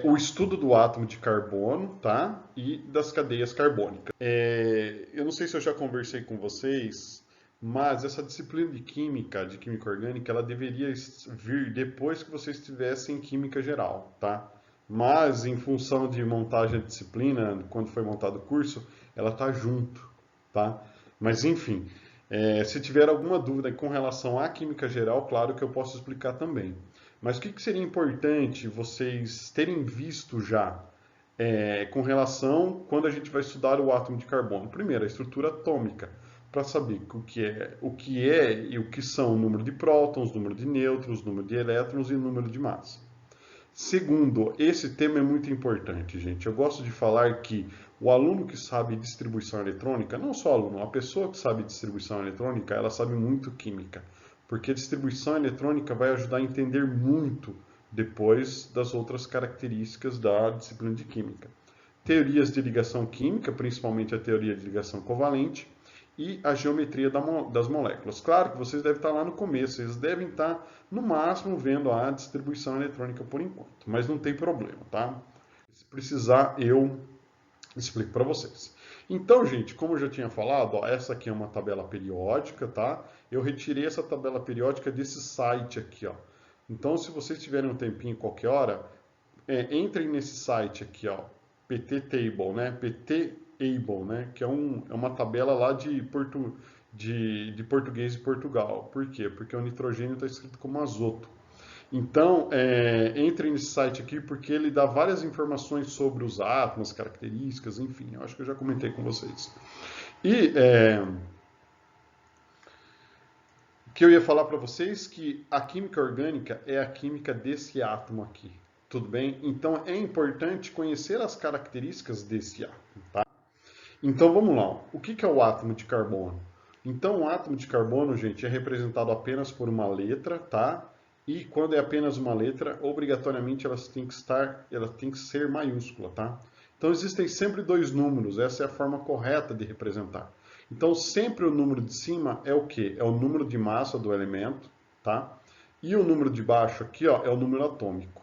O estudo do átomo de carbono, tá? E das cadeias carbônicas. Eu não sei se eu já conversei com vocês, mas essa disciplina de química orgânica, ela deveria vir depois que vocês tivessem química geral, tá? Mas, em função de montagem da disciplina, quando foi montado o curso, ela tá junto, tá? Mas, enfim, se tiver alguma dúvida com relação à química geral, claro que eu posso explicar também. Mas o que seria importante vocês terem visto já com relação quando a gente vai estudar o átomo de carbono? Primeiro, a estrutura atômica, para saber o que é e o que são o número de prótons, número de nêutrons, número de elétrons e número de massa. Segundo, esse tema é muito importante, gente. Eu gosto de falar que o aluno que sabe distribuição eletrônica, não só aluno, a pessoa que sabe distribuição eletrônica, ela sabe muito química, porque a distribuição eletrônica vai ajudar a entender muito depois das outras características da disciplina de química. Teorias de ligação química, principalmente a teoria de ligação covalente, e a geometria das moléculas. Claro que vocês devem estar lá no começo, vocês devem estar no máximo vendo a distribuição eletrônica por enquanto, mas não tem problema, tá? Se precisar, eu explico para vocês. Então, gente, como eu já tinha falado, ó, essa aqui é uma tabela periódica, tá? Eu retirei essa tabela periódica desse site aqui, ó. Então, se vocês tiverem um tempinho qualquer hora, entrem nesse site aqui, ó, PT Table, né? PT Able, né? Que é uma tabela lá de português de Portugal. Por quê? Porque o nitrogênio está escrito como azoto. Então, entrem nesse site aqui porque ele dá várias informações sobre os átomos, características, enfim. Eu acho que eu já comentei com vocês. E o que eu ia falar para vocês que a química orgânica é a química desse átomo aqui. Tudo bem? Então é importante conhecer as características desse átomo, tá? Então vamos lá. O que é o átomo de carbono? Então o átomo de carbono, gente, é representado apenas por uma letra, tá? E quando é apenas uma letra, obrigatoriamente ela tem que ser maiúscula, tá? Então existem sempre dois números, essa é a forma correta de representar. Então sempre o número de cima é o quê? É o número de massa do elemento, tá? E o número de baixo aqui, ó, é o número atômico.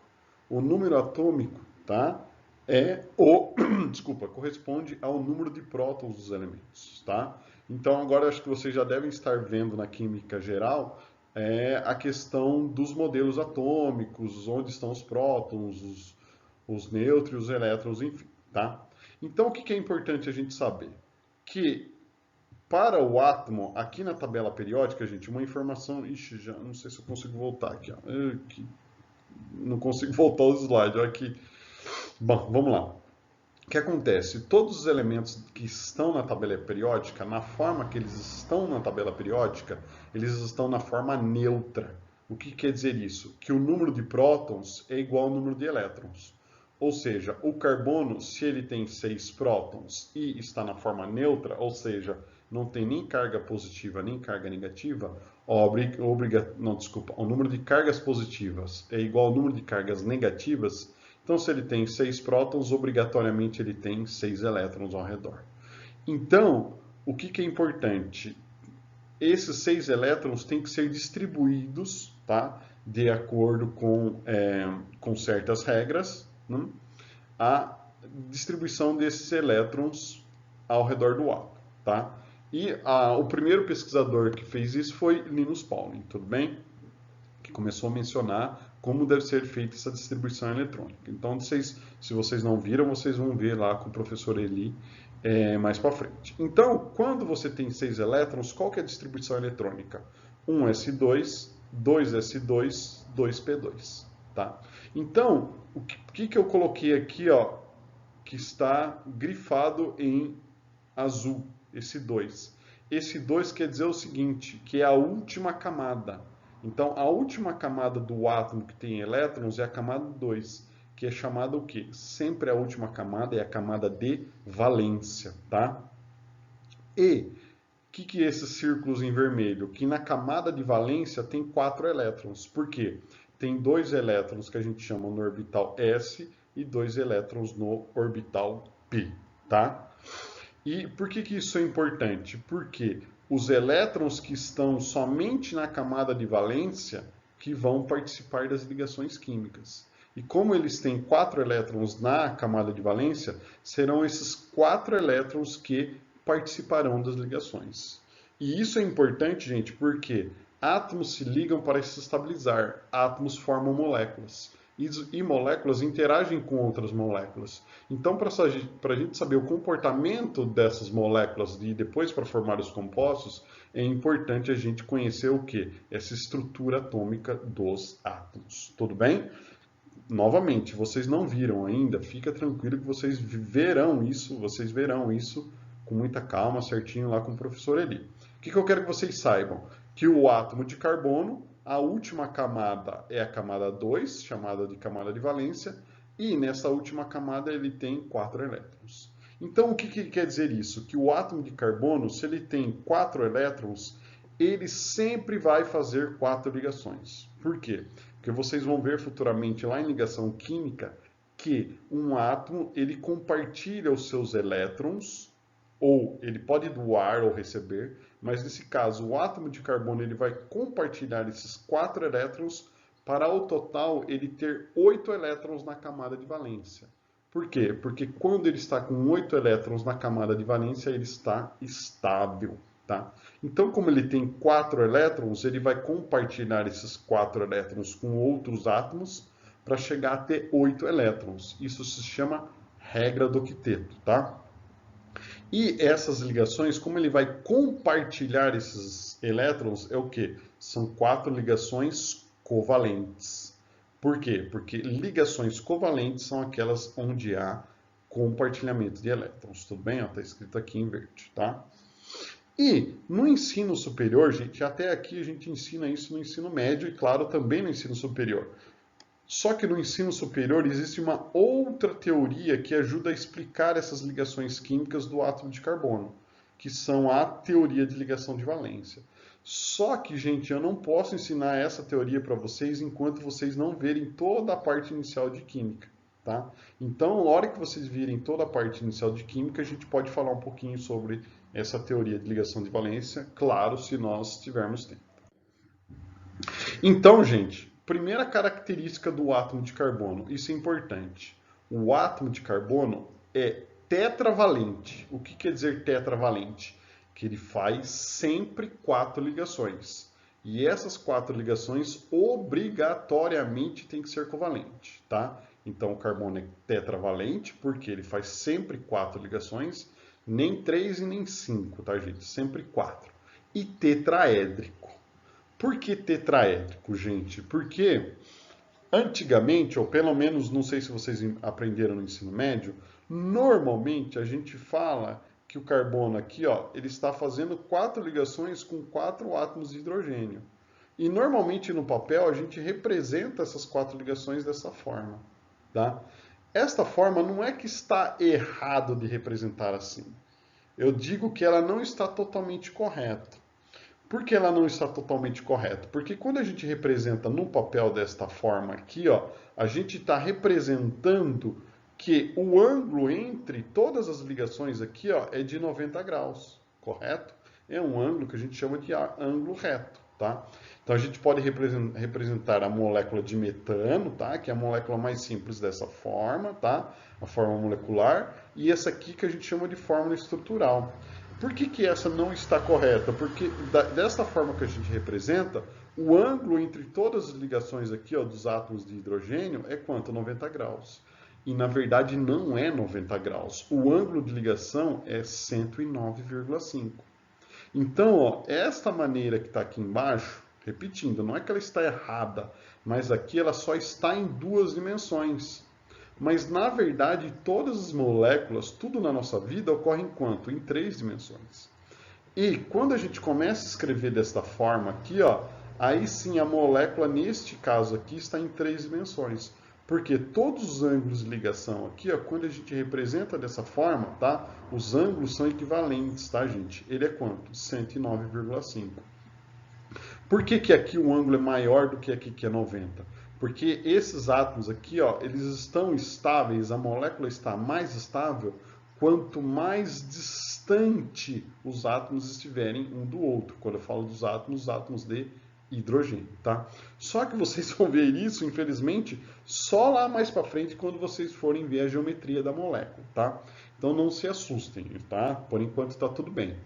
O número atômico, tá? Desculpa, corresponde ao número de prótons dos elementos, tá? Então agora acho que vocês já devem estar vendo na química geral a questão dos modelos atômicos, onde estão os prótons, os nêutrons, os elétrons, enfim, tá? Então o que é importante a gente saber? Que para o átomo, aqui na tabela periódica, gente, uma informação. Ixi, já não sei se eu consigo voltar aqui. Ó. Não consigo voltar os slides. Olha aqui. Bom, vamos lá. O que acontece? Todos os elementos que estão na tabela periódica, na forma que eles estão na tabela periódica, eles estão na forma neutra. O que quer dizer isso? Que o número de prótons é igual ao número de elétrons. Ou seja, o carbono, se ele tem 6 prótons e está na forma neutra, ou seja, não tem nem carga positiva nem carga negativa, o número de cargas positivas é igual ao número de cargas negativas. Então, se ele tem 6 prótons, obrigatoriamente ele tem 6 elétrons ao redor. Então, o que é importante? Esses 6 elétrons têm que ser distribuídos, tá? De acordo com certas regras, né? A distribuição desses elétrons ao redor do átomo, tá? E o primeiro pesquisador que fez isso foi Linus Pauling, tudo bem? Que começou a mencionar como deve ser feita essa distribuição eletrônica. Então, se vocês não viram, vocês vão ver lá com o professor Eli mais para frente. Então, quando você tem 6 elétrons, qual que é a distribuição eletrônica? 1s2, 2s2, 2p2. Tá? Então, o que eu coloquei aqui, ó, que está grifado em azul, esse 2. Esse 2 quer dizer o seguinte, que é a última camada. Então, a última camada do átomo que tem elétrons é a camada 2, que é chamada o quê? Sempre a última camada é a camada de valência, tá? E que é esses círculos em vermelho? Que na camada de valência tem 4 elétrons. Por quê? Tem 2 elétrons que a gente chama no orbital S e 2 elétrons no orbital P, tá? E por que isso é importante? Porque os elétrons que estão somente na camada de valência que vão participar das ligações químicas. E como eles têm 4 elétrons na camada de valência, serão esses 4 elétrons que participarão das ligações. E isso é importante, gente, porque átomos se ligam para se estabilizar, átomos formam moléculas. E moléculas interagem com outras moléculas. Então, para a gente saber o comportamento dessas moléculas e depois para formar os compostos, é importante a gente conhecer o quê? Essa estrutura atômica dos átomos. Tudo bem? Novamente, vocês não viram ainda, fica tranquilo que vocês verão isso com muita calma, certinho lá com o professor Eli. O que eu quero que vocês saibam? Que o átomo de carbono, a última camada é a camada 2, chamada de camada de valência, e nessa última camada ele tem 4 elétrons. Então, o que quer dizer isso? Que o átomo de carbono, se ele tem 4 elétrons, ele sempre vai fazer 4 ligações. Por quê? Porque vocês vão ver futuramente lá em ligação química que um átomo ele compartilha os seus elétrons, ou ele pode doar ou receber, mas nesse caso o átomo de carbono ele vai compartilhar esses 4 elétrons para ao total ele ter 8 elétrons na camada de valência. Por quê? Porque quando ele está com 8 elétrons na camada de valência, ele está estável. Tá? Então, como ele tem 4 elétrons, ele vai compartilhar esses 4 elétrons com outros átomos para chegar a ter 8 elétrons. Isso se chama regra do octeto. Tá? E essas ligações, como ele vai compartilhar esses elétrons, é o quê? São 4 ligações covalentes. Por quê? Porque ligações covalentes são aquelas onde há compartilhamento de elétrons. Tudo bem? Está escrito aqui em verde. Tá? E no ensino superior, gente, até aqui a gente ensina isso no ensino médio e, claro, também no ensino superior. Só que no ensino superior existe uma outra teoria que ajuda a explicar essas ligações químicas do átomo de carbono, que são a teoria de ligação de valência. Só que, gente, eu não posso ensinar essa teoria para vocês enquanto vocês não verem toda a parte inicial de química. Tá? Então, na hora que vocês virem toda a parte inicial de química, a gente pode falar um pouquinho sobre essa teoria de ligação de valência, claro, se nós tivermos tempo. Então, gente, primeira característica do átomo de carbono, isso é importante. O átomo de carbono é tetravalente. O que quer dizer tetravalente? Que ele faz sempre 4 ligações. E essas 4 ligações obrigatoriamente têm que ser covalentes, tá? Então, o carbono é tetravalente porque ele faz sempre 4 ligações, nem 3 e nem 5, tá, gente? Sempre 4. E tetraédrico. Por que tetraédrico, gente? Porque antigamente, ou pelo menos, não sei se vocês aprenderam no ensino médio, normalmente a gente fala que o carbono aqui, ó, ele está fazendo 4 ligações com 4 átomos de hidrogênio. E normalmente no papel a gente representa essas 4 ligações dessa forma, tá? Esta forma não é que está errado de representar assim. Eu digo que ela não está totalmente correta. Por que ela não está totalmente correta? Porque quando a gente representa no papel desta forma aqui, ó, a gente está representando que o ângulo entre todas as ligações aqui, ó, é de 90 graus, correto? É um ângulo que a gente chama de ângulo reto, tá? Então a gente pode representar a molécula de metano, tá? Que é a molécula mais simples dessa forma, tá? A forma molecular, e essa aqui que a gente chama de fórmula estrutural. Por que essa não está correta? Porque dessa forma que a gente representa, o ângulo entre todas as ligações aqui, ó, dos átomos de hidrogênio é quanto? 90 graus. E na verdade não é 90 graus. O ângulo de ligação é 109,5. Então, ó, esta maneira que está aqui embaixo, repetindo, não é que ela está errada, mas aqui ela só está em 2 dimensões. Mas, na verdade, todas as moléculas, tudo na nossa vida, ocorre em quanto? Em 3 dimensões. E quando a gente começa a escrever desta forma aqui, ó, aí sim a molécula, neste caso aqui, está em 3 dimensões. Porque todos os ângulos de ligação aqui, ó, quando a gente representa dessa forma, tá? Os ângulos são equivalentes, tá, gente? Ele é quanto? 109,5. Por que aqui o ângulo é maior do que aqui que é 90? Porque esses átomos aqui, ó, eles estão estáveis, a molécula está mais estável quanto mais distante os átomos estiverem um do outro. Quando eu falo dos átomos, os átomos de hidrogênio, tá? Só que vocês vão ver isso, infelizmente, só lá mais para frente quando vocês forem ver a geometria da molécula, tá? Então não se assustem, tá? Por enquanto está tudo bem.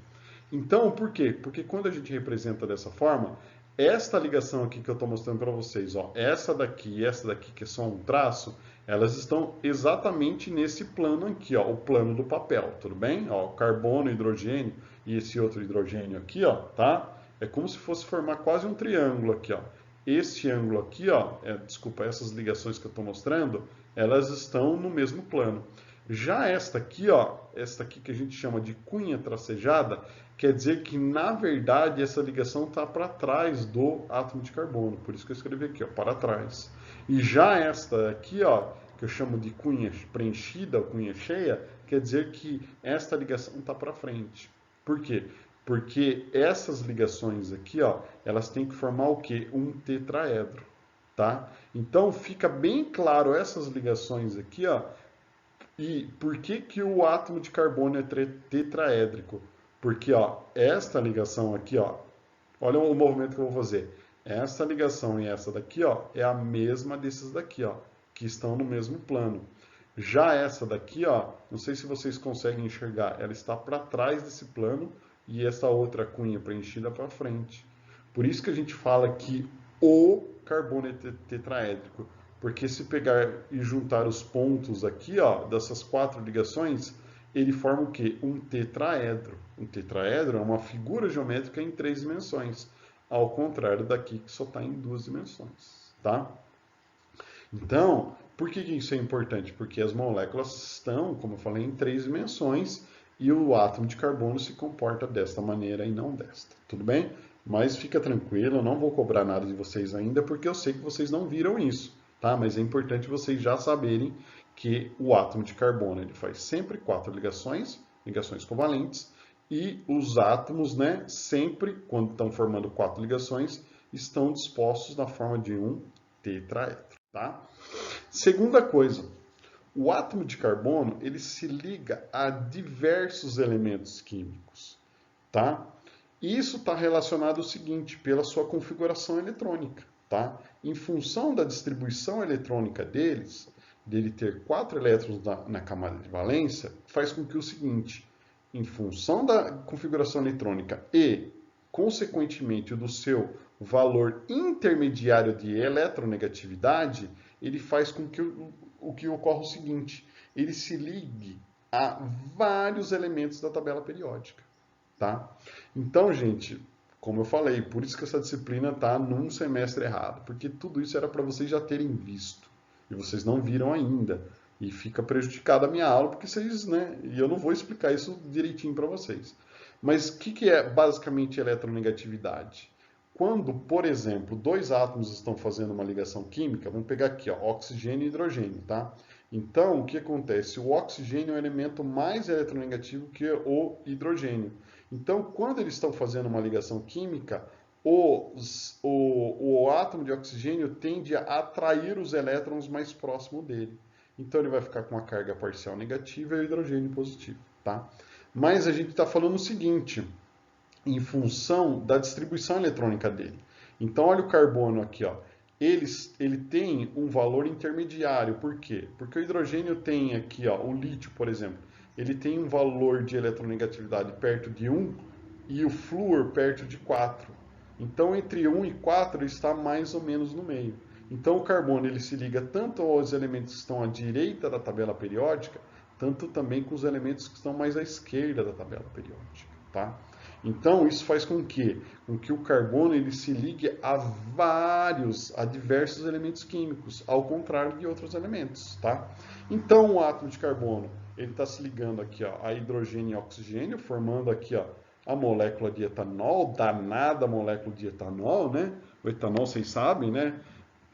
Então, por quê? Porque quando a gente representa dessa forma, esta ligação aqui que eu estou mostrando para vocês, ó, essa daqui e essa daqui, que é só um traço, elas estão exatamente nesse plano aqui, ó, o plano do papel, tudo bem? Ó, carbono, hidrogênio e esse outro hidrogênio aqui, ó, tá? É como se fosse formar quase um triângulo aqui, ó. Esse ângulo aqui, ó, desculpa, essas ligações que eu estou mostrando, elas estão no mesmo plano. Já esta aqui, ó, esta aqui que a gente chama de cunha tracejada, quer dizer que, na verdade, essa ligação está para trás do átomo de carbono. Por isso que eu escrevi aqui, ó, para trás. E já esta aqui, ó, que eu chamo de cunha preenchida, cunha cheia, quer dizer que esta ligação está para frente. Por quê? Porque essas ligações aqui, ó, elas têm que formar o quê? Um tetraedro, tá? Então, fica bem claro essas ligações aqui, ó. E por que que o átomo de carbono é tetraédrico? Porque, ó, esta ligação aqui, ó, olha o movimento que eu vou fazer. Essa ligação e essa daqui, ó, é a mesma desses daqui, ó, que estão no mesmo plano. Já essa daqui, ó, não sei se vocês conseguem enxergar, ela está para trás desse plano e essa outra cunha preenchida para frente. Por isso que a gente fala que o carbono é tetraédrico, porque se pegar e juntar os pontos aqui, ó, dessas quatro ligações, ele forma o quê? Um tetraedro. Um tetraedro é uma figura geométrica em 3 dimensões, ao contrário daqui que só está em 2 dimensões, tá? Então, por que isso é importante? Porque as moléculas estão, como eu falei, em 3 dimensões e o átomo de carbono se comporta desta maneira e não desta, tudo bem? Mas fica tranquilo, eu não vou cobrar nada de vocês ainda, porque eu sei que vocês não viram isso, tá? Mas é importante vocês já saberem que o átomo de carbono ele faz sempre 4 ligações, ligações covalentes, e os átomos, né, sempre, quando estão formando 4 ligações, estão dispostos na forma de um tetraedro, tá? Segunda coisa, o átomo de carbono ele se liga a diversos elementos químicos, tá? Isso está relacionado ao seguinte, pela sua configuração eletrônica, tá? Em função da distribuição eletrônica deles, dele ter 4 elétrons na camada de valência, faz com que o seguinte, em função da configuração eletrônica e, consequentemente, do seu valor intermediário de eletronegatividade, ele faz com que o que ocorra o seguinte, ele se ligue a vários elementos da tabela periódica, tá? Então, gente, como eu falei, por isso que essa disciplina está num semestre errado, porque tudo isso era para vocês já terem visto, e vocês não viram ainda, e fica prejudicada a minha aula, porque vocês, né, e eu não vou explicar isso direitinho para vocês. Mas o que é basicamente eletronegatividade? Quando, por exemplo, dois átomos estão fazendo uma ligação química, vamos pegar aqui, ó, oxigênio e hidrogênio, tá? Então, o que acontece? O oxigênio é o elemento mais eletronegativo que o hidrogênio. Então, quando eles estão fazendo uma ligação química, o átomo de oxigênio tende a atrair os elétrons mais próximos dele. Então, ele vai ficar com a carga parcial negativa e o hidrogênio positivo, tá? Mas a gente está falando o seguinte, em função da distribuição eletrônica dele. Então, olha o carbono aqui, ó. Ele tem um valor intermediário. Por quê? Porque o hidrogênio tem aqui, ó, o lítio, por exemplo, ele tem um valor de eletronegatividade perto de 1 e o flúor perto de 4. Então, entre 1 e 4 ele está mais ou menos no meio. Então, o carbono ele se liga tanto aos elementos que estão à direita da tabela periódica, tanto também com os elementos que estão mais à esquerda da tabela periódica, tá? Então, isso faz com que o carbono ele se ligue a diversos elementos químicos, ao contrário de outros elementos, tá? Então, o átomo de carbono, ele está se ligando aqui, ó, a hidrogênio e oxigênio, formando aqui, ó, a molécula de etanol, danada molécula de etanol, né? O etanol, vocês sabem, né?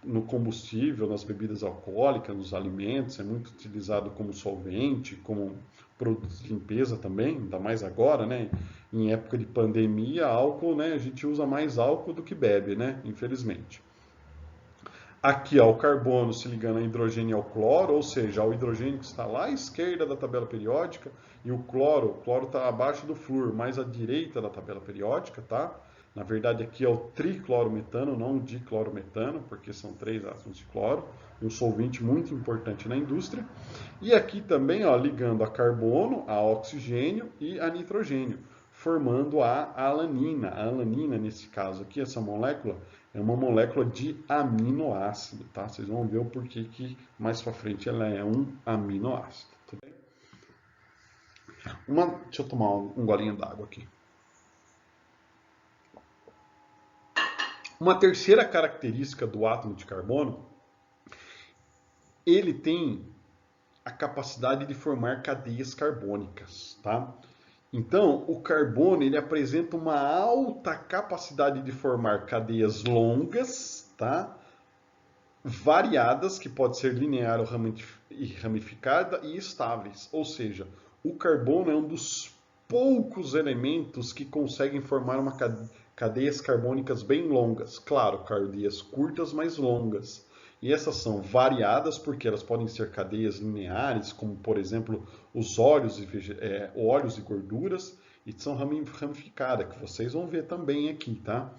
No combustível, nas bebidas alcoólicas, nos alimentos, é muito utilizado como solvente, como produto de limpeza também, ainda mais agora, né? Em época de pandemia, álcool, né? A gente usa mais álcool do que bebe, né? Infelizmente. Aqui, ó, o carbono se ligando a hidrogênio e ao cloro, ou seja, o hidrogênio que está lá à esquerda da tabela periódica e o cloro está abaixo do flúor, mais à direita da tabela periódica, tá? Na verdade, aqui é o triclorometano, não o diclorometano, porque são 3 átomos de cloro, um solvente muito importante na indústria. E aqui também, ó, ligando a carbono, a oxigênio e a nitrogênio, formando a alanina. A alanina, nesse caso aqui, essa molécula, é uma molécula de aminoácido, tá? Vocês vão ver o porquê que mais para frente ela é um aminoácido, tudo bem? Deixa eu tomar um golinho d'água aqui. Uma terceira característica do átomo de carbono, ele tem a capacidade de formar cadeias carbônicas, tá? Então, o carbono ele apresenta uma alta capacidade de formar cadeias longas, tá? Variadas, que pode ser linear ou ramificada, e estáveis. Ou seja, o carbono é um dos poucos elementos que conseguem formar uma cadeias carbônicas bem longas. Claro, cadeias curtas, mas longas. E essas são variadas porque elas podem ser cadeias lineares, como por exemplo os óleos e gorduras, e são ramificadas, que vocês vão ver também aqui, tá?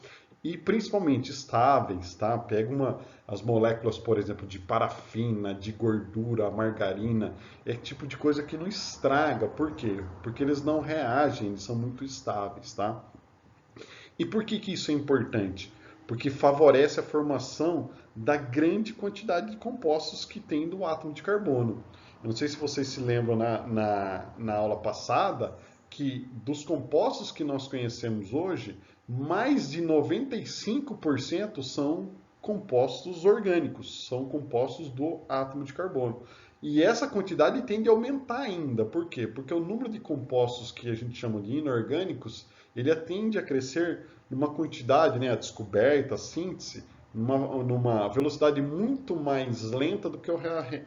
E principalmente estáveis, tá? Pega as moléculas, por exemplo, de parafina, de gordura, margarina, é tipo de coisa que não estraga. Por quê? Porque eles não reagem, eles são muito estáveis, tá? E por que isso é importante? Porque favorece a formação da grande quantidade de compostos que tem do átomo de carbono. Eu não sei se vocês se lembram na aula passada que dos compostos que nós conhecemos hoje, mais de 95% são compostos orgânicos, são compostos do átomo de carbono. E essa quantidade tende a aumentar ainda. Por quê? Porque o número de compostos que a gente chama de inorgânicos, ele tende a crescer numa quantidade, né, a descoberta, a síntese, numa velocidade muito mais lenta do que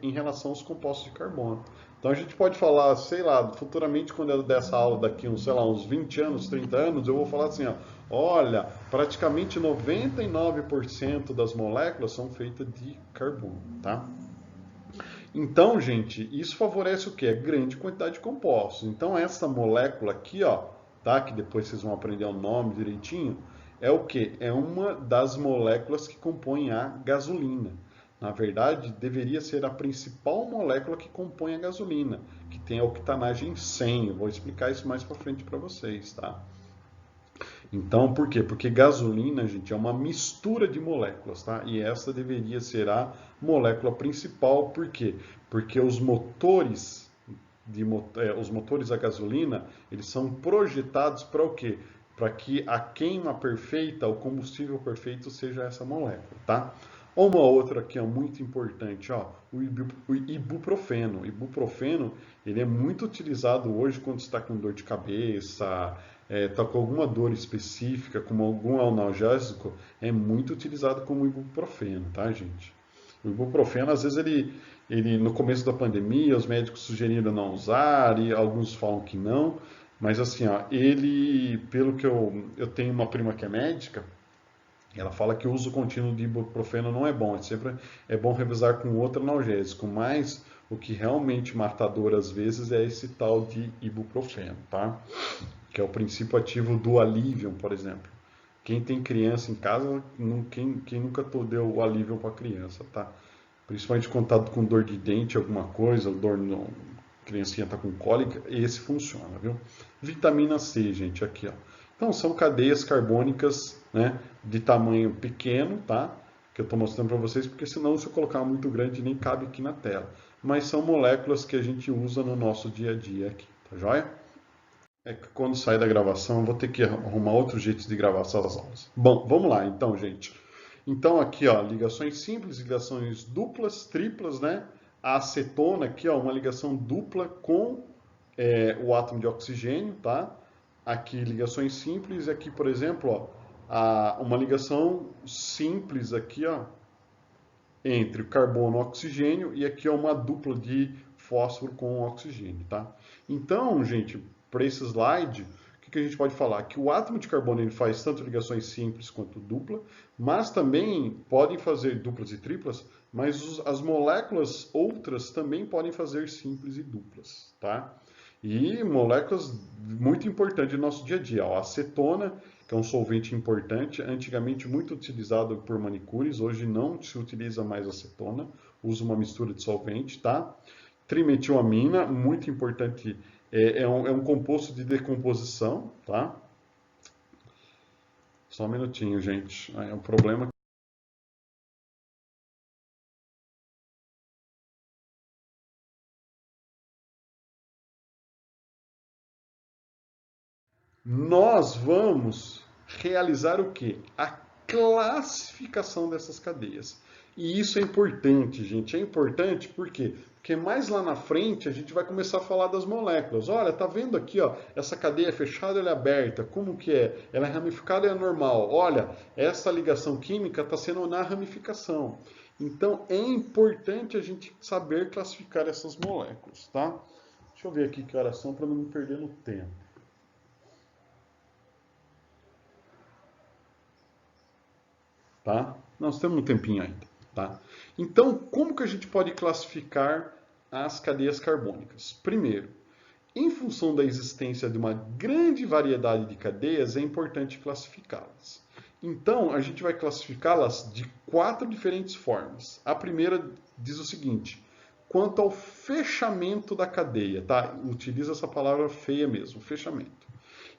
em relação aos compostos de carbono. Então a gente pode falar, sei lá, futuramente quando eu der essa aula daqui uns, sei lá, uns 20 anos, 30 anos, eu vou falar assim, ó, olha, praticamente 99% das moléculas são feitas de carbono, tá? Então, gente, isso favorece o quê? A grande quantidade de compostos. Então, essa molécula aqui, ó, tá? Que depois vocês vão aprender o nome direitinho, é o quê? É uma das moléculas que compõem a gasolina. Na verdade, deveria ser a principal molécula que compõe a gasolina, que tem a octanagem 100. Eu vou explicar isso mais para frente para vocês, tá? Então, por quê? Porque gasolina, gente, é uma mistura de moléculas, tá? E essa deveria ser a molécula principal, por quê? Porque os motores a gasolina, eles são projetados para o quê? Para que a queima perfeita, o combustível perfeito seja essa molécula, tá? Uma outra que é muito importante, ó, o ibuprofeno. O ibuprofeno, ele é muito utilizado hoje quando está com dor de cabeça, está com alguma dor específica, como algum analgésico, é muito utilizado como ibuprofeno, tá, gente? O ibuprofeno, às vezes, ele no começo da pandemia, os médicos sugeriram não usar, e alguns falam que não, mas assim, ó, ele, pelo que eu tenho uma prima que é médica, ela fala que o uso contínuo de ibuprofeno não é bom, sempre é bom revisar com outro analgésico, mas o que realmente mata a dor às vezes é esse tal de ibuprofeno, tá? Que é o princípio ativo do Alivium, por exemplo. Quem tem criança em casa, quem nunca deu o Alivium para criança, tá? Principalmente quando tá com dor de dente, alguma coisa, criancinha tá com cólica, esse funciona, viu? Vitamina C, gente, aqui, ó. Então, são cadeias carbônicas, né, de tamanho pequeno, tá? Que eu estou mostrando para vocês, porque senão se eu colocar muito grande nem cabe aqui na tela. Mas são moléculas que a gente usa no nosso dia a dia aqui, tá joia? É que quando sair da gravação eu vou ter que arrumar outro jeito de gravar essas aulas. Bom, vamos lá então, gente. Então aqui, ó, ligações simples, ligações duplas, triplas, né? A acetona aqui, ó, uma ligação dupla com o átomo de oxigênio, tá? Aqui ligações simples, aqui, por exemplo, ó, uma ligação simples aqui, ó, entre o carbono e o oxigênio, e aqui é uma dupla de fósforo com oxigênio, tá? Então, gente, para esse slide, o que a gente pode falar? Que o átomo de carbono ele faz tanto ligações simples quanto dupla, mas também podem fazer duplas e triplas, mas as moléculas outras também podem fazer simples e duplas, tá? E moléculas muito importantes no nosso dia a dia. A acetona, que é um solvente importante, antigamente muito utilizado por manicures, hoje não se utiliza mais acetona, usa uma mistura de solvente, tá? Trimetilamina, muito importante, é um composto de decomposição, tá? Só um minutinho, gente. É um problema. Nós vamos realizar o quê? A classificação dessas cadeias. E isso é importante, gente. É importante por quê? Porque mais lá na frente a gente vai começar a falar das moléculas. Olha, tá vendo aqui, ó, essa cadeia é fechada, ela é aberta. Como que é? Ela é ramificada, é normal. Olha, essa ligação química está sendo na ramificação. Então é importante a gente saber classificar essas moléculas, tá? Deixa eu ver aqui que horas são para não me perder no tempo. Tá? Nós temos um tempinho ainda, tá? Então, como que a gente pode classificar as cadeias carbônicas? Primeiro, em função da existência de uma grande variedade de cadeias, é importante classificá-las. Então, a gente vai classificá-las de 4 diferentes formas. A primeira diz o seguinte: quanto ao fechamento da cadeia, tá? Utiliza essa palavra feia mesmo, fechamento.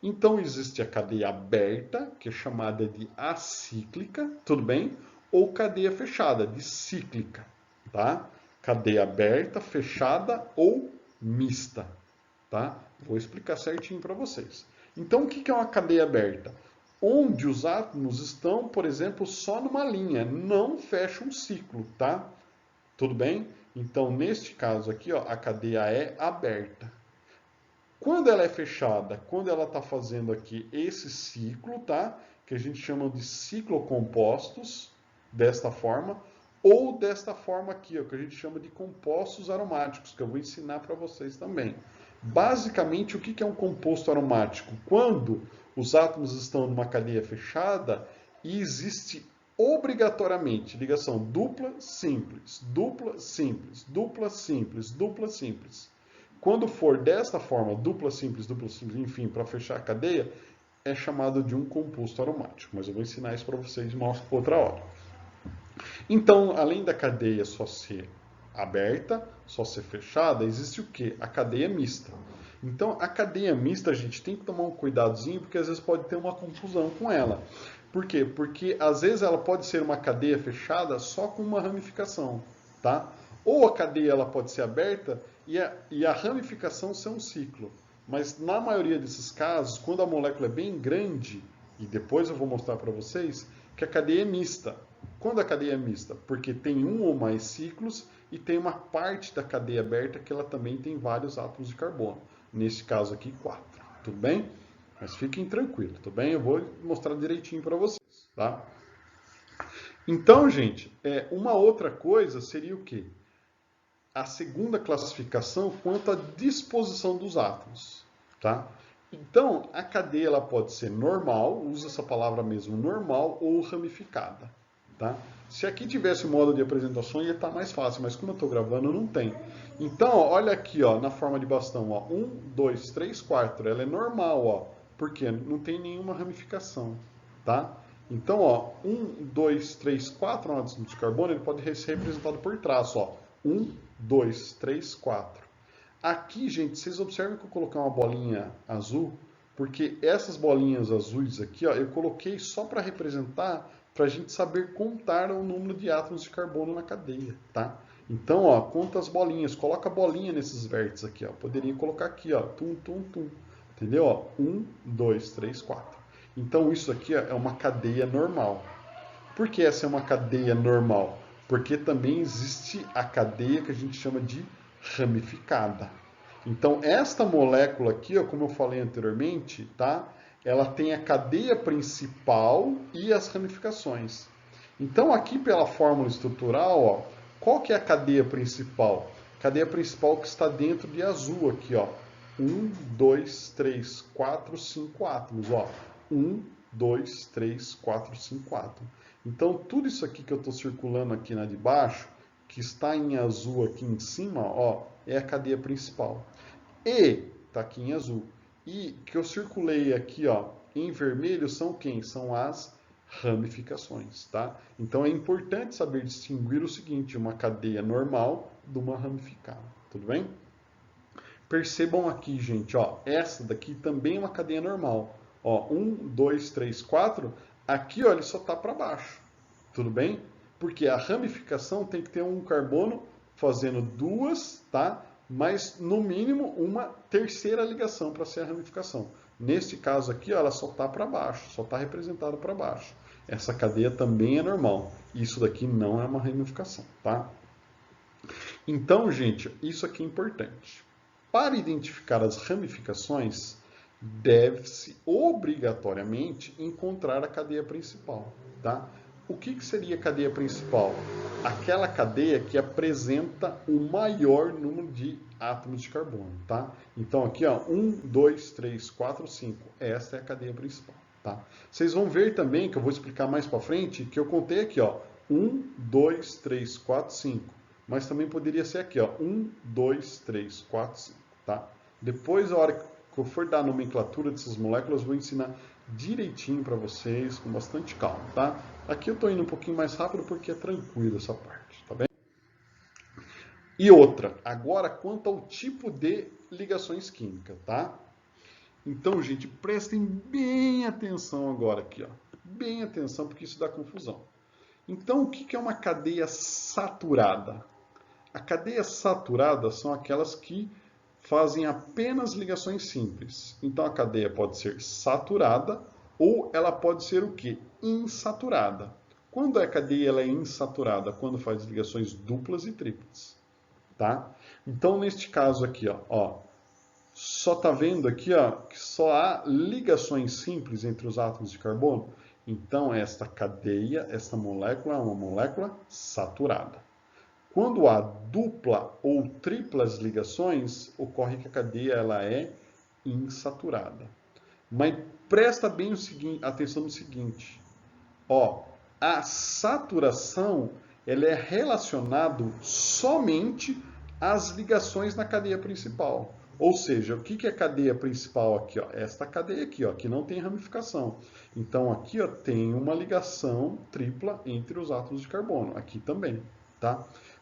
Então existe a cadeia aberta, que é chamada de acíclica, tudo bem? Ou cadeia fechada, de cíclica, tá? Cadeia aberta, fechada ou mista, tá? Vou explicar certinho para vocês. Então o que é uma cadeia aberta? Onde os átomos estão, por exemplo, só numa linha, não fecha um ciclo, tá? Tudo bem? Então, neste caso aqui, ó, a cadeia é aberta. Quando ela é fechada, quando ela está fazendo aqui esse ciclo, tá? Que a gente chama de ciclocompostos, desta forma, ou desta forma aqui, ó, que a gente chama de compostos aromáticos, que eu vou ensinar para vocês também. Basicamente, o que é um composto aromático? Quando os átomos estão numa cadeia fechada e existe obrigatoriamente ligação dupla, simples, dupla, simples, dupla, simples, dupla, simples. Quando for desta forma, dupla simples, enfim, para fechar a cadeia, é chamado de um composto aromático. Mas eu vou ensinar isso para vocês de uma outra hora. Então, além da cadeia só ser aberta, só ser fechada, existe o quê? A cadeia mista. Então, a cadeia mista, a gente tem que tomar um cuidadozinho, porque às vezes pode ter uma confusão com ela. Por quê? Porque às vezes ela pode ser uma cadeia fechada só com uma ramificação, tá? Ou a cadeia ela pode ser aberta e a ramificação ser um ciclo. Mas na maioria desses casos, quando a molécula é bem grande, e depois eu vou mostrar para vocês, que a cadeia é mista. Quando a cadeia é mista? Porque tem um ou mais ciclos e tem uma parte da cadeia aberta que ela também tem vários átomos de carbono. Nesse caso aqui, 4. Tudo bem? Mas fiquem tranquilos, tudo bem? Eu vou mostrar direitinho para vocês, tá? Então, gente, uma outra coisa seria o quê? A segunda classificação quanto à disposição dos átomos, tá? Então, a cadeia ela pode ser normal, usa essa palavra mesmo, normal ou ramificada, tá? Se aqui tivesse o modo de apresentação ia estar mais fácil, mas como eu estou gravando não tem. Então, ó, olha aqui, ó, na forma de bastão, ó, 1, 2, 3, 4, ela é normal, ó, porque não tem nenhuma ramificação, tá? Então, ó, 1, 2, 3, 4 átomos de carbono, ele pode ser representado por traço, ó, 1, 2, 3, 4. Aqui, gente, vocês observam que eu coloquei uma bolinha azul, porque essas bolinhas azuis aqui, ó, eu coloquei só para representar, para a gente saber contar o número de átomos de carbono na cadeia, tá? Então, ó, conta as bolinhas, coloca a bolinha nesses vértices aqui, ó. Poderia colocar aqui, ó, tum, tum, tum. Entendeu? Ó, 1, 2, 3, 4. Então, isso aqui ó, é uma cadeia normal. Por que essa é uma cadeia normal? Porque também existe a cadeia que a gente chama de ramificada. Então, esta molécula aqui, ó, como eu falei anteriormente, tá? Ela tem a cadeia principal e as ramificações. Então, aqui pela fórmula estrutural, ó, qual que é a cadeia principal? Cadeia principal que está dentro de azul aqui, ó. 1, 2, 3, 4, 5 átomos, ó. 1, 2, 3, 4, 5 átomos. Então, tudo isso aqui que eu estou circulando aqui na de baixo, que está em azul aqui em cima, ó, é a cadeia principal. E, tá aqui em azul. E que eu circulei aqui, ó, em vermelho são quem? São as ramificações, tá? Então é importante saber distinguir o seguinte, uma cadeia normal de uma ramificada, tudo bem? Percebam aqui, gente, ó, essa daqui também é uma cadeia normal. Ó, 1, 2, 3, 4, aqui ó, ele só está para baixo, tudo bem? Porque a ramificação tem que ter um carbono fazendo duas, tá? Mas no mínimo uma terceira ligação para ser a ramificação. Neste caso aqui, ó, ela só está para baixo, só está representada para baixo. Essa cadeia também é normal. Isso daqui não é uma ramificação, tá? Então, gente, isso aqui é importante. Para identificar as ramificações, deve-se obrigatoriamente encontrar a cadeia principal, tá? O que seria a cadeia principal? Aquela cadeia que apresenta o maior número de átomos de carbono, tá? Então aqui, ó, 1, 2, 3, 4, 5. Essa é a cadeia principal, tá? Vocês vão ver também, que eu vou explicar mais para frente, que eu contei aqui, ó, 1, 2, 3, 4, 5. Mas também poderia ser aqui, ó, 1, 2, 3, 4, 5, tá? Depois, a hora que eu for dar a nomenclatura dessas moléculas, eu vou ensinar direitinho para vocês, com bastante calma, tá? Aqui eu estou indo um pouquinho mais rápido porque é tranquilo essa parte, tá bem? E outra, agora quanto ao tipo de ligações químicas, tá? Então, gente, prestem bem atenção agora aqui, ó. Bem atenção porque isso dá confusão. Então, o que é uma cadeia saturada? A cadeia saturada são aquelas que fazem apenas ligações simples. Então a cadeia pode ser saturada ou ela pode ser o quê? Insaturada. Quando a cadeia ela é insaturada? Quando faz ligações duplas e triplas, tá? Então neste caso aqui, ó, só tá vendo aqui, ó, que só há ligações simples entre os átomos de carbono. Então esta cadeia, esta molécula é uma molécula saturada. Quando há dupla ou triplas ligações, ocorre que a cadeia ela é insaturada. Mas presta bem atenção no seguinte, ó, a saturação ela é relacionada somente às ligações na cadeia principal. Ou seja, o que é a cadeia principal aqui? Ó? Esta cadeia aqui, ó, que não tem ramificação. Então aqui ó, tem uma ligação tripla entre os átomos de carbono. Aqui também, tá?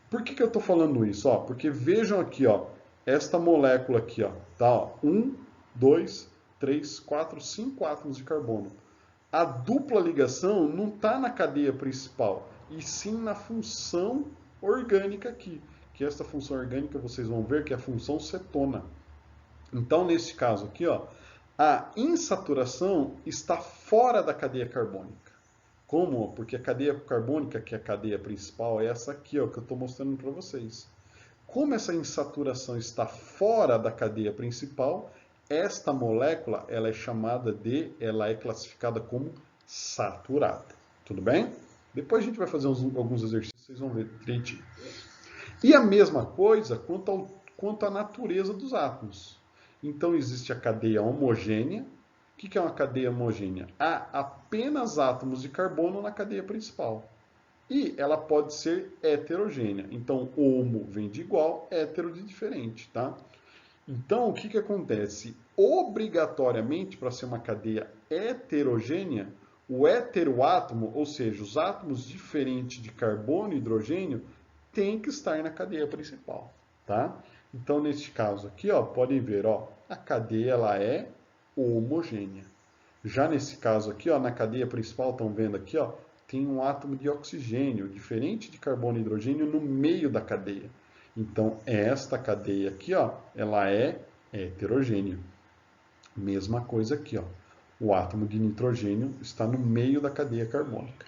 Por que eu estou falando isso? Ó, porque vejam aqui, ó, esta molécula aqui, ó, tá? Ó, 1, 2, 3, 4, 5 átomos de carbono. A dupla ligação não está na cadeia principal, e sim na função orgânica aqui. Que esta função orgânica vocês vão ver que é a função cetona. Então, nesse caso aqui, ó, a insaturação está fora da cadeia carbônica. Como? Porque a cadeia carbônica, que é a cadeia principal, é essa aqui, ó, que eu estou mostrando para vocês. Como essa insaturação está fora da cadeia principal, esta molécula ela é classificada como saturada. Tudo bem? Depois a gente vai fazer alguns exercícios, vocês vão ver direitinho. E a mesma coisa quanto à natureza dos átomos. Então existe a cadeia homogênea. O que é uma cadeia homogênea? Há apenas átomos de carbono na cadeia principal. E ela pode ser heterogênea. Então, homo vem de igual, hétero de diferente, tá? Então, o que acontece? Obrigatoriamente, para ser uma cadeia heterogênea, o heteroátomo, ou seja, os átomos diferentes de carbono e hidrogênio, tem que estar na cadeia principal, tá? Então, neste caso aqui, ó, podem ver, ó, a cadeia ela é homogênea. Já nesse caso aqui, ó, na cadeia principal, estão vendo aqui, ó, tem um átomo de oxigênio, diferente de carbono e hidrogênio, no meio da cadeia. Então, esta cadeia aqui, ó, ela é heterogênea. Mesma coisa aqui, ó. O átomo de nitrogênio está no meio da cadeia carbônica.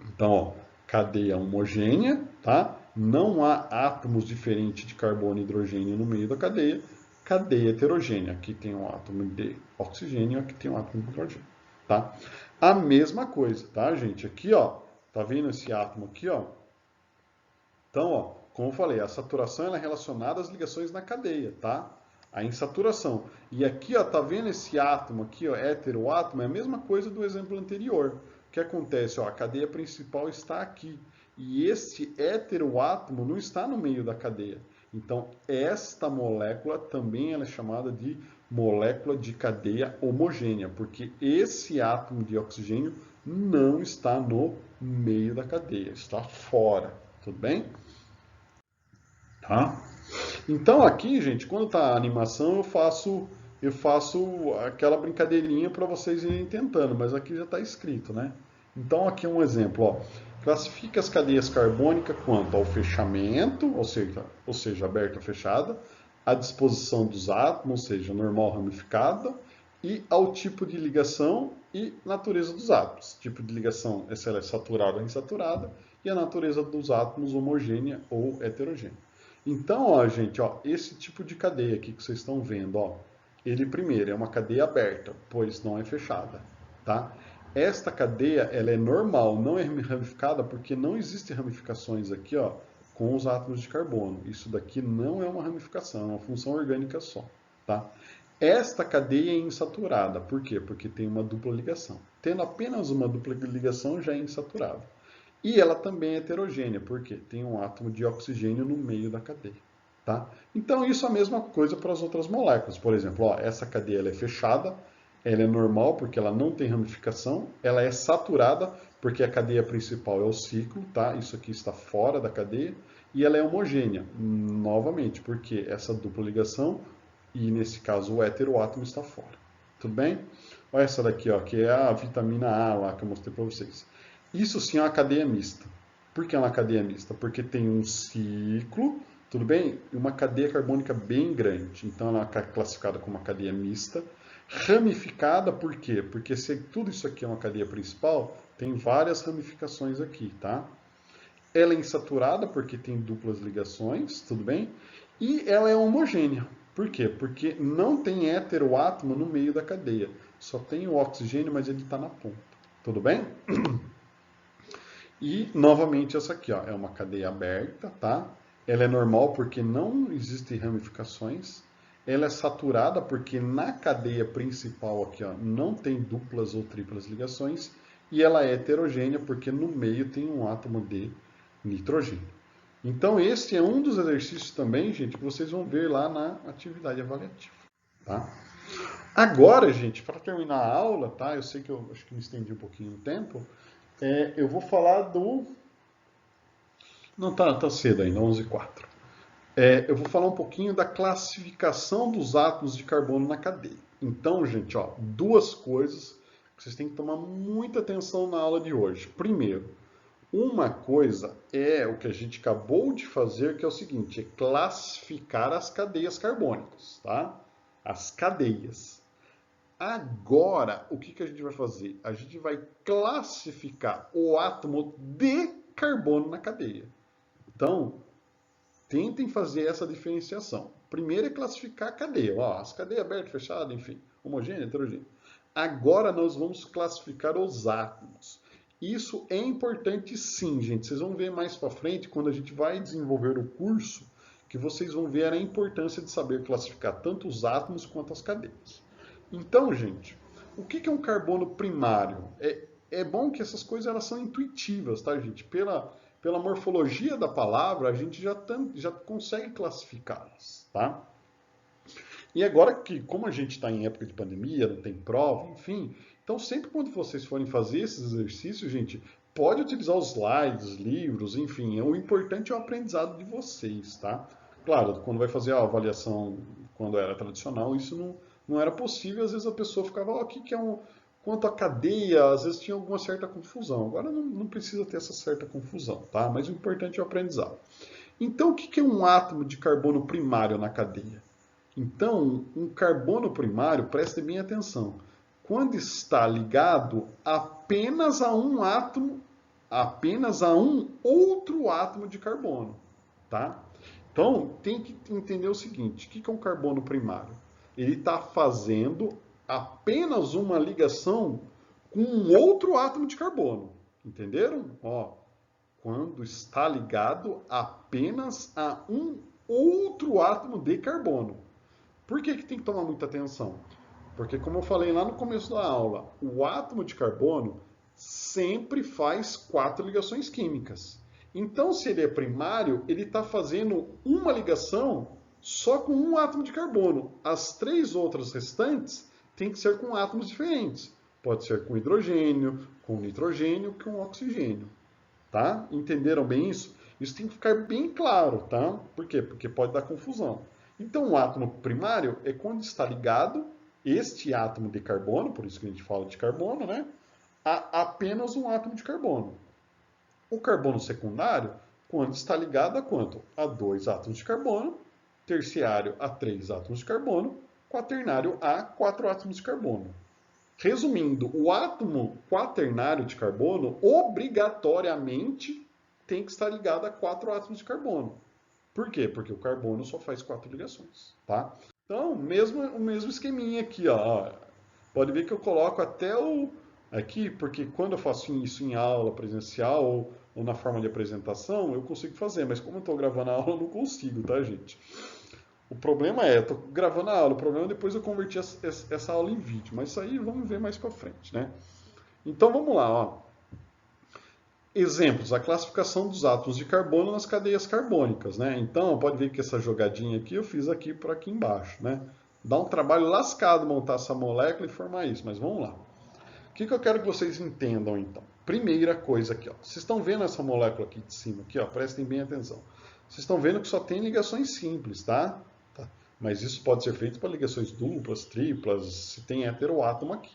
Então, ó, cadeia homogênea, tá? Não há átomos diferentes de carbono e hidrogênio no meio da cadeia. Cadeia heterogênea. Aqui tem um átomo de oxigênio, aqui tem um átomo de hidrogênio, tá? A mesma coisa, tá, gente? Aqui, ó, tá vendo esse átomo aqui, ó? Então, ó, como eu falei, a saturação ela é relacionada às ligações na cadeia, tá? A insaturação. E aqui, ó, tá vendo esse átomo aqui, ó, heteroátomo, é a mesma coisa do exemplo anterior. O que acontece, ó, a cadeia principal está aqui. E esse heteroátomo não está no meio da cadeia. Então, esta molécula também ela é chamada de molécula de cadeia homogênea, porque esse átomo de oxigênio não está no meio da cadeia, está fora, tudo bem? Tá? Então aqui, gente, quando tá a animação, eu faço aquela brincadeirinha para vocês irem tentando, mas aqui já está escrito, né? Então aqui um exemplo, ó. Classifica as cadeias carbônicas quanto ao fechamento, ou seja, aberta ou fechada, a disposição dos átomos, ou seja, normal ramificada, e ao tipo de ligação e natureza dos átomos. Tipo de ligação, se ela é saturada ou insaturada, e a natureza dos átomos homogênea ou heterogênea. Então, ó, gente, ó, esse tipo de cadeia aqui que vocês estão vendo, ó, ele primeiro é uma cadeia aberta, pois não é fechada, tá? Esta cadeia, ela é normal, não é ramificada, porque não existem ramificações aqui, ó, com os átomos de carbono. Isso daqui não é uma ramificação, é uma função orgânica só, tá? Esta cadeia é insaturada, por quê? Porque tem uma dupla ligação. Tendo apenas uma dupla ligação, já é insaturada. E ela também é heterogênea, porque tem um átomo de oxigênio no meio da cadeia. Tá? Então, isso é a mesma coisa para as outras moléculas. Por exemplo, ó, essa cadeia ela é fechada, ela é normal porque ela não tem ramificação, ela é saturada porque a cadeia principal é o ciclo, tá? Isso aqui está fora da cadeia, e ela é homogênea, novamente, porque essa dupla ligação, e nesse caso o heteroátomo está fora. Tudo bem? Olha essa daqui, ó, que é a vitamina A lá que eu mostrei para vocês. Isso sim é uma cadeia mista. Por que é uma cadeia mista? Porque tem um ciclo, tudo bem? E uma cadeia carbônica bem grande. Então ela é classificada como uma cadeia mista. Ramificada, por quê? Porque se tudo isso aqui é uma cadeia principal, tem várias ramificações aqui, tá? Ela é insaturada porque tem duplas ligações, tudo bem? E ela é homogênea. Por quê? Porque não tem heteroátomo no meio da cadeia. Só tem o oxigênio, mas ele está na ponta. Tudo bem? E, novamente, essa aqui ó, é uma cadeia aberta, tá? Ela é normal porque não existem ramificações. Ela é saturada porque na cadeia principal aqui ó, não tem duplas ou triplas ligações. E ela é heterogênea porque no meio tem um átomo de nitrogênio. Então, esse é um dos exercícios também, gente, que vocês vão ver lá na atividade avaliativa, tá? Agora, gente, para terminar a aula, tá? Eu sei que eu acho que me estendi um pouquinho no tempo. Eu vou falar do... Não, tá cedo ainda, 11h04. Eu vou falar um pouquinho da classificação dos átomos de carbono na cadeia. Então, gente, ó, duas coisas que vocês têm que tomar muita atenção na aula de hoje. Primeiro, uma coisa é o que a gente acabou de fazer, que é o seguinte, é classificar as cadeias carbônicas, tá? As cadeias. Agora, o que a gente vai fazer? A gente vai classificar o átomo de carbono na cadeia. Então, tentem fazer essa diferenciação. Primeiro é classificar a cadeia. Ó, as cadeias abertas, fechadas, enfim, homogênea, heterogênea. Agora nós vamos classificar os átomos. Isso é importante sim, gente. Vocês vão ver mais para frente, quando a gente vai desenvolver o curso, que vocês vão ver a importância de saber classificar tanto os átomos quanto as cadeias. Então, gente, o que é um carbono primário? É bom que essas coisas elas são intuitivas, tá, gente? Pela morfologia da palavra, a gente já consegue classificá-las, tá? E agora que, como a gente está em época de pandemia, não tem prova, enfim, então sempre quando vocês forem fazer esses exercícios, gente, pode utilizar os slides, livros, enfim, o importante é o aprendizado de vocês, tá? Claro, quando vai fazer a avaliação, quando era tradicional, isso não era possível, às vezes a pessoa ficava, o que é um... Quanto à cadeia, às vezes tinha alguma certa confusão. Agora não precisa ter essa certa confusão, tá? Mas o importante é o aprendizado. Então, o que é um átomo de carbono primário na cadeia? Então, um carbono primário, prestem bem atenção, quando está ligado apenas a um átomo, apenas a um outro átomo de carbono, tá? Então, tem que entender o seguinte, o que é um carbono primário? Ele está fazendo apenas uma ligação com um outro átomo de carbono, entenderam? Ó, quando está ligado apenas a um outro átomo de carbono. Por que tem que tomar muita atenção? Porque, como eu falei lá no começo da aula, o átomo de carbono sempre faz 4 ligações químicas. Então, se ele é primário, ele está fazendo uma ligação só com um átomo de carbono. As 3 outras restantes têm que ser com átomos diferentes. Pode ser com hidrogênio, com nitrogênio, com oxigênio. Tá? Entenderam bem isso? Isso tem que ficar bem claro, tá? Por quê? Porque pode dar confusão. Então, o átomo primário é quando está ligado este átomo de carbono, por isso que a gente fala de carbono, né? A apenas um átomo de carbono. O carbono secundário, quando está ligado a quanto? A 2 átomos de carbono, terciário a 3 átomos de carbono, quaternário a 4 átomos de carbono. Resumindo, o átomo quaternário de carbono obrigatoriamente tem que estar ligado a 4 átomos de carbono. Por quê? Porque o carbono só faz 4 ligações, tá? Então, o mesmo esqueminha aqui, ó. Pode ver que eu coloco até o aqui, porque quando eu faço isso em aula presencial ou na forma de apresentação, eu consigo fazer, mas como eu estou gravando a aula, eu não consigo, tá, gente? O problema é, eu estou gravando a aula, o problema é depois eu converti essa aula em vídeo, mas isso aí vamos ver mais para frente, né? Então vamos lá, ó. Exemplos, a classificação dos átomos de carbono nas cadeias carbônicas, né? Então, pode ver que essa jogadinha aqui eu fiz aqui por aqui embaixo, né? Dá um trabalho lascado montar essa molécula e formar isso, mas vamos lá. O que eu quero que vocês entendam, então? Primeira coisa aqui, ó. Vocês estão vendo essa molécula aqui de cima, aqui, ó? Prestem bem atenção. Vocês estão vendo que só tem ligações simples, tá? Mas isso pode ser feito para ligações duplas, triplas, se tem heteroátomo aqui.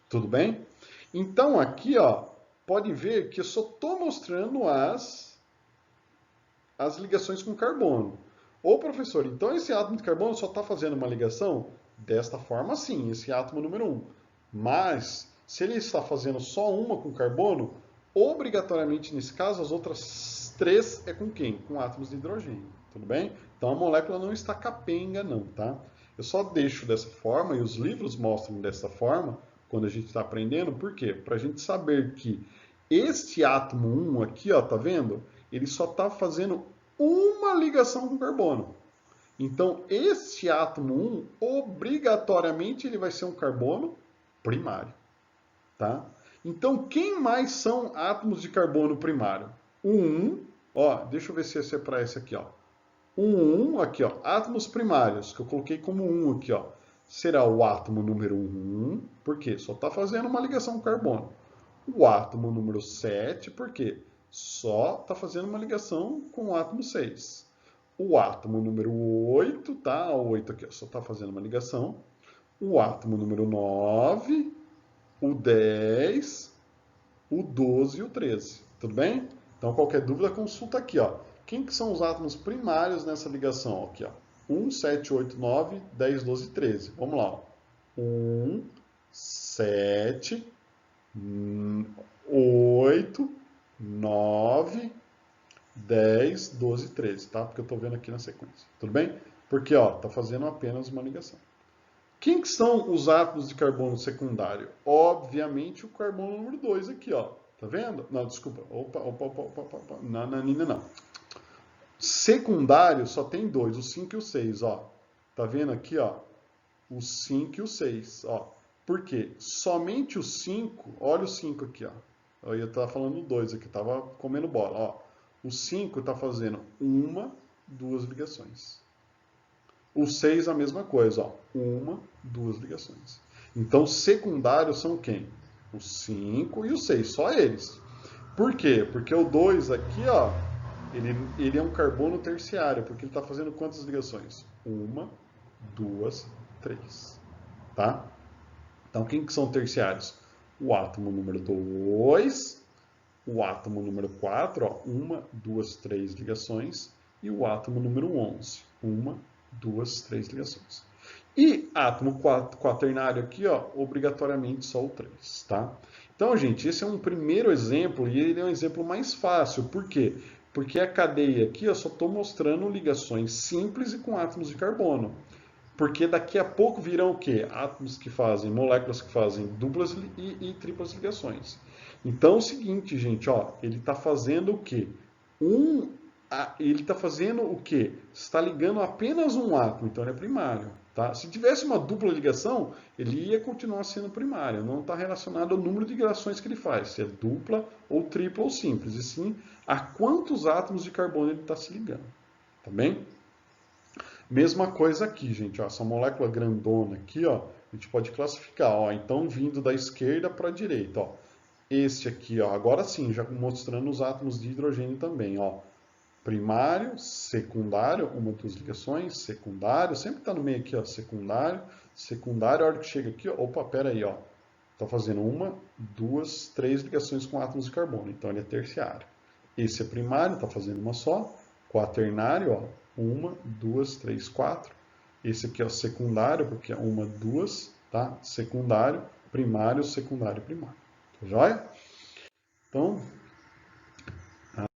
Tudo bem? Então, aqui, ó, pode ver que eu só estou mostrando as ligações com carbono. Ô, professor, então esse átomo de carbono só está fazendo uma ligação? Desta forma, sim, esse átomo número 1. Mas, se ele está fazendo só uma com carbono, obrigatoriamente, nesse caso, as outras 3 é com quem? Com átomos de hidrogênio. Tudo bem? Então, a molécula não está capenga, não, tá? Eu só deixo dessa forma, e os livros mostram dessa forma, quando a gente está aprendendo. Por quê? Para a gente saber que este átomo 1 aqui, ó, tá vendo? Ele só está fazendo uma ligação com carbono. Então, este átomo 1, obrigatoriamente, ele vai ser um carbono primário. Tá? Então, quem mais são átomos de carbono primário? O 1, ó, deixa eu ver se esse é para esse aqui, ó. O 1, aqui, ó, átomos primários, que eu coloquei como 1 aqui, ó. Será o átomo número 1, porque só está fazendo uma ligação com carbono. O átomo número 7, porque só está fazendo uma ligação com o átomo 6. O átomo número 8, tá? O 8 aqui, ó, só está fazendo uma ligação. O átomo número 9, o 10, o 12 e o 13. Tudo bem? Então, qualquer dúvida, consulta aqui, ó. Quem que são os átomos primários nessa ligação? Aqui, ó. 1, 7, 8, 9, 10, 12 e 13. Vamos lá, ó. 1, 7, 8, 9, 10, 12 e 13, tá? Porque eu estou vendo aqui na sequência. Tudo bem? Porque, ó, tá fazendo apenas uma ligação. Quem que são os átomos de carbono secundário? Obviamente o carbono número 2 aqui, ó. Tá vendo? Não, desculpa. Opa. Não. Secundário só tem 2, o 5 e o 6, ó. Tá vendo aqui, ó? O 5 e o 6, ó. Por quê? Somente o 5, olha o 5 aqui, ó. Eu ia estar falando 2 aqui, tava comendo bola, ó. O 5 tá fazendo 1, 2 ligações. O 6 a mesma coisa, ó. 1, 2 ligações. Então, secundários são quem? O 5 e o 6, só eles. Por quê? Porque o 2 aqui, ó, ele é um carbono terciário, porque ele está fazendo quantas ligações? 1, 2, 3. Tá? Então, quem que são terciários? O átomo número 2, o átomo número 4, ó, 1, 2, 3 ligações, e o átomo número 11, 1, 2, 3 ligações. E átomo quaternário aqui, ó, obrigatoriamente só o 3, tá? Então, gente, esse é um primeiro exemplo e ele é um exemplo mais fácil. Por quê? Porque a cadeia aqui eu só estou mostrando ligações simples e com átomos de carbono. Porque daqui a pouco virão o quê? Átomos que fazem, moléculas que fazem duplas e triplas ligações. Então é o seguinte, gente, ó, ele está fazendo o quê? ele está fazendo o quê? Está ligando apenas um átomo, então ele é primário. Tá? Se tivesse uma dupla ligação, ele ia continuar sendo primário. Não está relacionado ao número de ligações que ele faz, se é dupla ou tripla ou simples, e sim a quantos átomos de carbono ele está se ligando. Tá bem? Mesma coisa aqui, gente. Ó, essa molécula grandona aqui, ó, a gente pode classificar. Ó, então, vindo da esquerda para a direita. Ó. Este aqui, ó, agora sim, já mostrando os átomos de hidrogênio também. Ó. Primário, secundário, uma das ligações, secundário, sempre está no meio aqui, ó, secundário, secundário, a hora que chega aqui, ó, opa, pera aí, ó, está fazendo uma, duas, três ligações com átomos de carbono, então ele é terciário. Esse é primário, está fazendo uma só, quaternário, ó, uma, duas, três, quatro. Esse aqui é o secundário, porque é uma, duas, tá? Secundário, primário, secundário, primário. Tá joia? Então,